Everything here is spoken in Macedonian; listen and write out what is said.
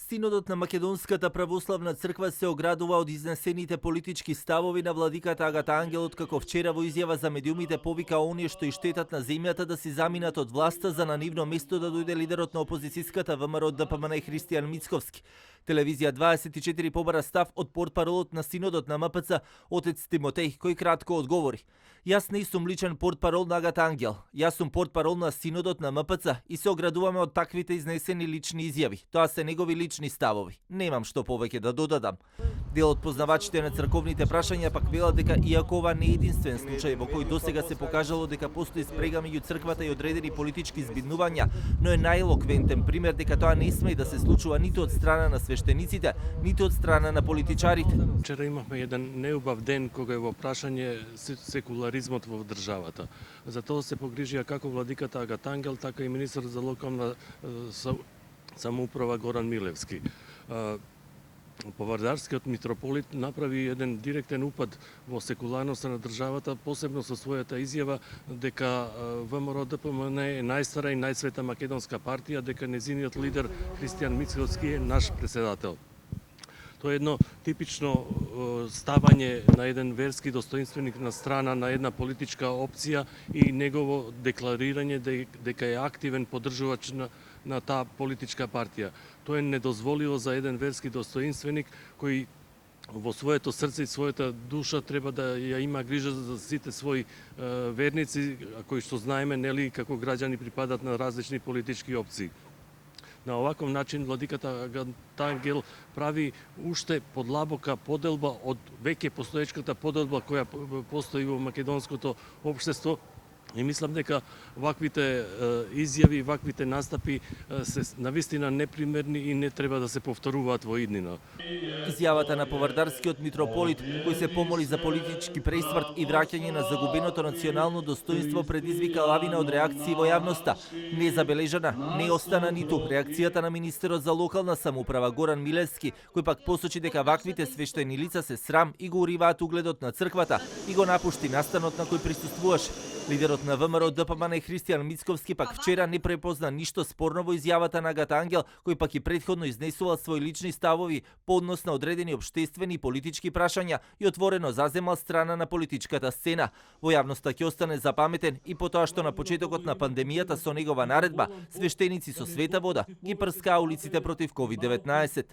Синодот на Македонската православна црква се оградува од изнесените политички ставови на владиката Агата Ангелот, како вчера во изјава за медиумите повика оние што и штетат на земјата да си заминат од власта за на нивно место да дојде лидерот на опозицијската ВМРО ДПМН Христијан Мицковски. Телевизија 24 побара став од портпаролот на Синодот на МПЦ, отец Тимотеј, кој кратко одговори: "Јас не сум личен портпарол на Агата Ангел. Јас сум портпарол на Синодот на МПЦ и се оградуваме од таквите изнесени лични изјави. Тоа се негови лични ставови. Немам што повеќе да додадам." Дел од познавачите на црковните прашања пак велат дека иако ова не е единствен случај во кој досега се покажало дека постои спрега меѓу црквата и одредени политички збиднувања, но е најелоквентен пример дека тоа не сме да се случува ниту од страна на свештениците, ниту од страна на политичарите. Вчера имавме еден неубав ден кога е во прашање секуларизмот во државата. За тоа се погрижија како владиката Агата Ангел, така и министер за локална самоуправа Горан Милевски. Повардарскиот митрополит направи еден директен упад во секуларноста на државата, посебно со својата изјава дека ВМРО ДПМН е најстара и најсвета македонска партија, дека незиниот лидер Христијан Мицковски е наш председател. Тоа е едно типично ставање на еден верски достоинственик на страна на една политичка опција и негово декларирање дека е активен поддржувач на таа политичка партија. Тоа е недозволиво за еден верски достоинственик кој во своето срце и својата душа треба да ја има грижа за сите своји верници, кои што знаеме, нели, како граѓани припадат на различни политички опции. На оваков начин владиката Агата Ангел прави уште подлабока поделба од веќе постоечката поделба која постои во македонското општество. И мислам дека ваквите изјави, ваквите настапи се навистина непримерни и не треба да се повторуваат во иднина. Изјавата на повардарскиот митрополит, кој се помоли за политички пресврт и враќање на загубеното национално достоинство, предизвика лавина од реакции во јавноста. Незабележана не остана ниту реакцијата на министерот за локална самоуправа Горан Милевски, кој пак посочи дека ваквите свештени лица се срам и го уриваат угледот на црквата и го напушти настанот на кој присуствуваше. Лидерот на ВМРО ДПМН Христијан Мицковски пак вчера не препозна ништо спорно во изјавата на Агата Ангел, кој пак и претходно изнесувал своји лични ставови по однос на одредени општествени и политички прашања и отворено заземал страна на политичката сцена. Во јавноста ќе остане запаметен и по тоа што на почетокот на пандемијата со негова наредба свештеници со света вода ги прскаа улиците против COVID-19.